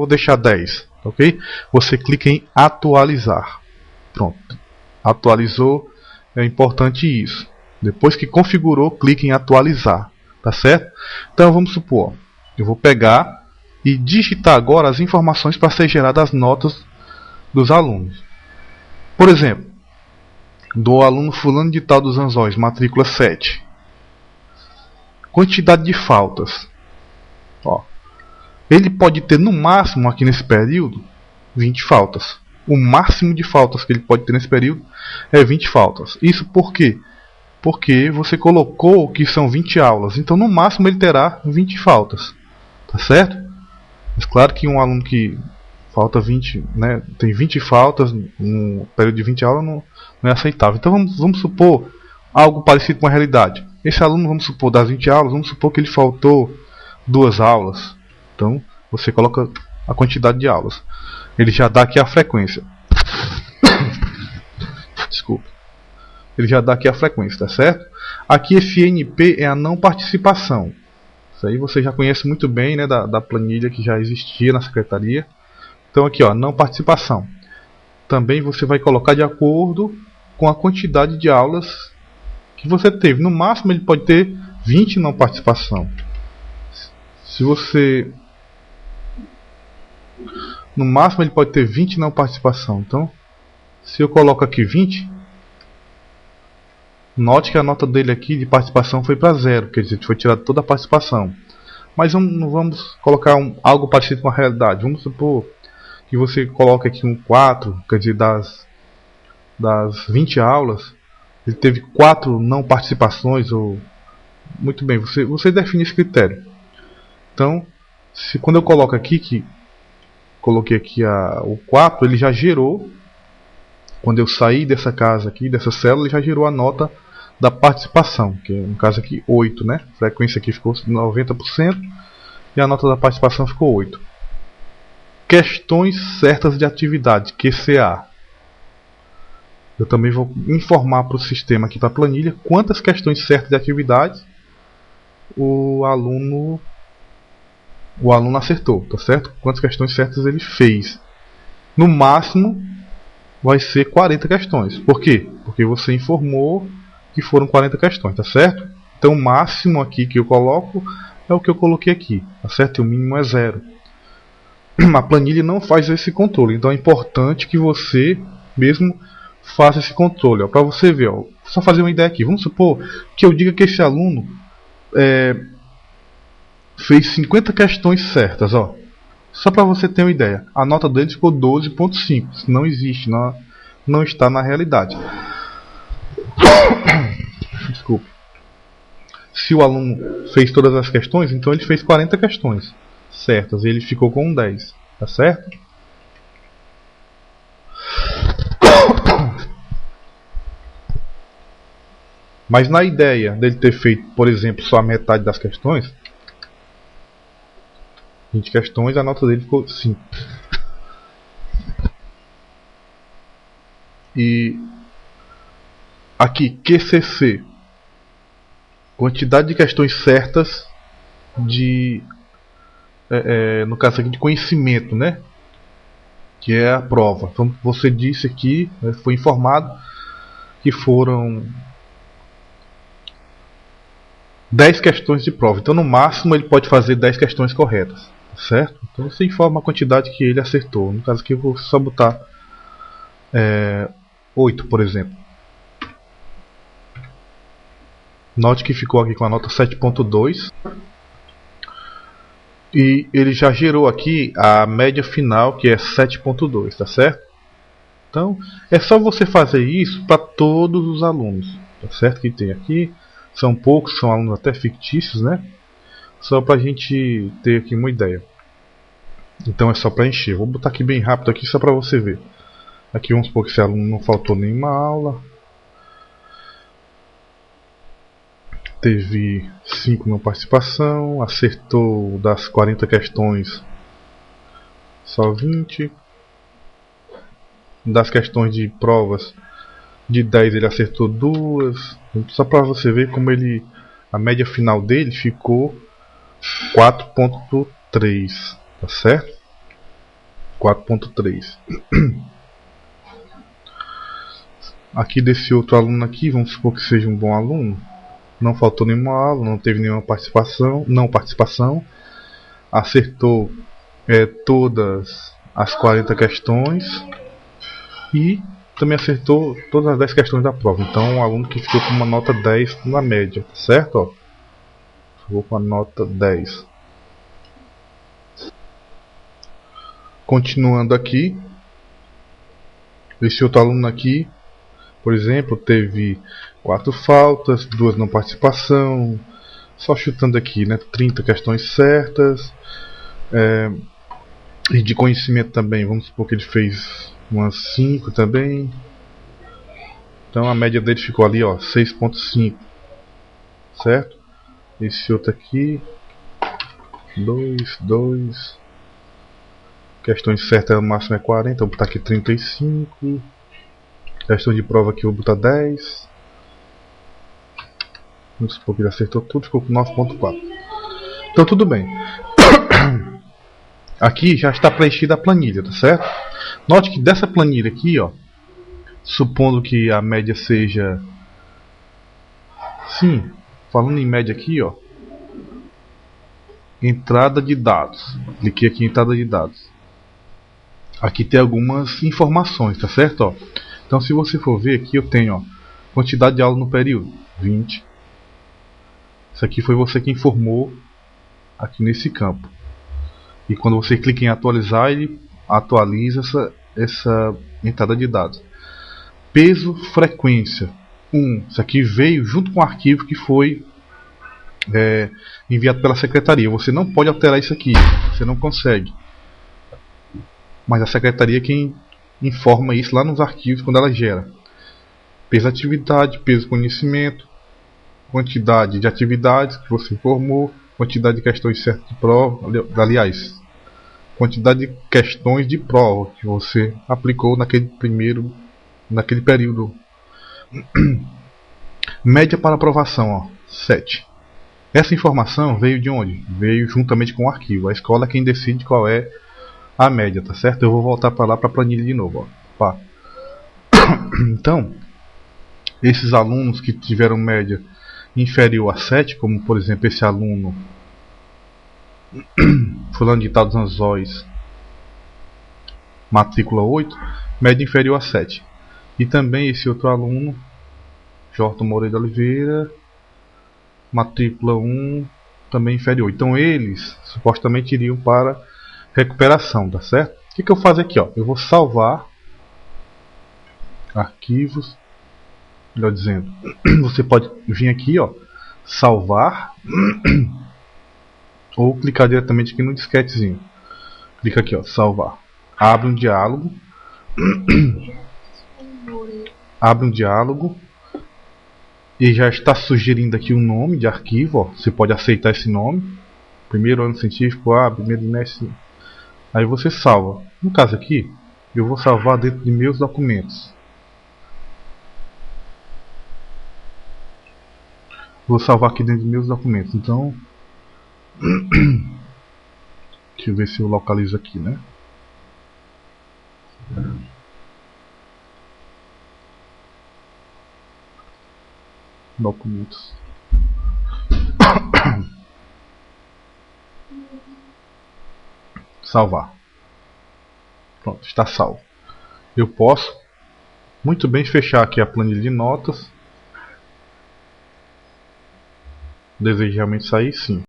vou deixar 10, ok? Você clica em atualizar. Pronto, atualizou, é importante isso. Depois que configurou, clique em atualizar, tá certo? Então vamos supor, eu vou pegar e digitar agora as informações para ser geradas as notas dos alunos. Por exemplo, do aluno fulano de tal dos Anzóis, matrícula 7. Quantidade de faltas. Ó, ele pode ter no máximo aqui nesse período 20 faltas. O máximo de faltas que ele pode ter nesse período é 20 faltas. Isso por quê? Porque você colocou que são 20 aulas. Então no máximo ele terá 20 faltas. Tá certo? Mas claro que um aluno que falta 20, né, tem 20 faltas no período de 20 aulas não é aceitável. Então vamos supor algo parecido com a realidade. Esse aluno, vamos supor, das 20 aulas, vamos supor que ele faltou 2 aulas. Então você coloca a quantidade de aulas. Ele já dá aqui a frequência. Desculpa. Ele já dá aqui a frequência, tá certo? Aqui esse NP é a não participação. Isso aí você já conhece muito bem, né, da planilha que já existia na secretaria. Então aqui, ó, não participação. Também você vai colocar de acordo com a quantidade de aulas que você teve. No máximo ele pode ter 20 não participação. Se você... No máximo ele pode ter 20 não participação. Então, se eu coloco aqui 20, note que a nota dele aqui de participação foi para 0. Quer dizer, foi tirada toda a participação. Mas não vamos colocar algo parecido com a realidade. Vamos supor que você coloca aqui um 4, quer dizer, das 20 aulas, ele teve 4 não participações. Muito bem, você define esse critério. Então, quando eu coloco aqui, que coloquei aqui o 4, ele já gerou, quando eu sair dessa casa aqui, dessa célula, ele já gerou a nota da participação, que no caso aqui 8, né? A frequência aqui ficou 90% e a nota da participação ficou 8. Questões certas de atividade, QCA. Eu também vou informar para o sistema aqui, para a planilha, quantas questões certas de atividade o aluno acertou, tá certo? Quantas questões certas ele fez. No máximo vai ser 40 questões. Por quê? Porque você informou que foram 40 questões, tá certo? Então o máximo aqui que eu coloco é o que eu coloquei aqui, tá certo? E o mínimo é 0. A planilha não faz esse controle, então é importante que você mesmo faça esse controle. Para você ver, ó, só fazer uma ideia aqui. Vamos supor que eu diga que esse aluno fez 50 questões certas, ó. Só para você ter uma ideia, a nota dele ficou 12.5. Isso não existe, não está na realidade. Desculpe. Se o aluno fez todas as questões, então ele fez 40 questões certas e ele ficou com um 10, tá certo? Mas na ideia dele ter feito, por exemplo, só a metade das questões, 20 questões, a nota dele ficou 5. E aqui, QCC, quantidade de questões certas de no caso aqui de conhecimento, né? Que é a prova. Então você disse aqui, foi informado que foram 10 questões de prova. Então no máximo ele pode fazer 10 questões corretas, certo? Então você informa a quantidade que ele acertou. No caso aqui eu vou só botar 8, por exemplo. Note que ficou aqui com a nota 7.2. E ele já gerou aqui a média final, que é 7.2, tá certo? Então é só você fazer isso para todos os alunos, tá certo? Que tem aqui, são poucos, são alunos até fictícios, né? Só para a gente ter aqui uma ideia. Então é só para encher. Vou botar aqui bem rápido aqui só para você ver. Aqui vamos supor que esse aluno não faltou nenhuma aula. Teve 5 na participação, acertou das 40 questões só 20. Das questões de provas de 10 ele acertou 2. Só para você ver como a média final dele ficou 4.3, tá certo? 4.3. Aqui desse outro aluno aqui, vamos supor que seja um bom aluno. Não faltou nenhuma aula, não teve nenhuma participação. Acertou todas as 40 questões. E também acertou todas as 10 questões da prova. Então um aluno que ficou com uma nota 10 na média, certo? Ó, ficou com a nota 10. Continuando aqui, esse outro aluno aqui, por exemplo, teve 4 faltas, 2 não participação, só chutando aqui, né? 30 questões certas. E de conhecimento também, vamos supor que ele fez umas 5 também. Então a média dele ficou ali, ó, 6.5, certo? Esse outro aqui, 2. Questões certas, o máximo é 40, vou botar aqui 35. Questão de prova aqui, eu vou botar 10. Vamos supor que ele acertou tudo, ficou com 9.4. Então tudo bem. Aqui já está preenchida a planilha, tá certo? Note que dessa planilha aqui, ó, supondo que a média seja... Sim, falando em média aqui, ó, entrada de dados. Cliquei aqui em entrada de dados. Aqui tem algumas informações, tá certo? Ó. Então se você for ver aqui, eu tenho, ó, quantidade de aula no período, 20. Isso aqui foi você que informou aqui nesse campo. E quando você clica em atualizar, ele atualiza essa entrada de dados. Peso, frequência, 1. Isso aqui veio junto com o arquivo que foi enviado pela secretaria. Você não pode alterar isso aqui, você não consegue. Mas a secretaria é quem informa isso lá nos arquivos quando ela gera. Peso atividade, peso conhecimento, quantidade de atividades que você informou, quantidade de questões certas de prova, aliás, quantidade de questões de prova que você aplicou naquele período. Média para aprovação, ó, 7. Essa informação veio de onde? Veio juntamente com o arquivo. A escola é quem decide qual é a média, tá certo? Eu vou voltar para lá para a planilha de novo, ó. Pá. Então, esses alunos que tiveram média inferior a 7, como por exemplo esse aluno fulano de tal dos Anzóis, matrícula 8, média inferior a 7. E também esse outro aluno, Jorton Moreira de Oliveira, matrícula 1, também inferior. Então eles supostamente iriam para recuperação, tá certo? O que eu faço aqui, ó? Eu vou salvar arquivos, melhor dizendo, você pode vir aqui, ó, salvar ou clicar diretamente aqui no disquetezinho. Clica aqui, ó, salvar. Abre um diálogo. Abre um diálogo. E já está sugerindo aqui um nome de arquivo, ó. Você pode aceitar esse nome. Primeiro ano científico A, primeiro bimestre. Aí você salva. No caso aqui, eu vou salvar dentro de meus documentos. Vou salvar aqui dentro de meus documentos. Então, deixa eu ver se eu localizo aqui, né? Documentos. Salvar. Pronto, está salvo. Eu posso muito bem fechar aqui a planilha de notas. Desejo realmente sair, sim.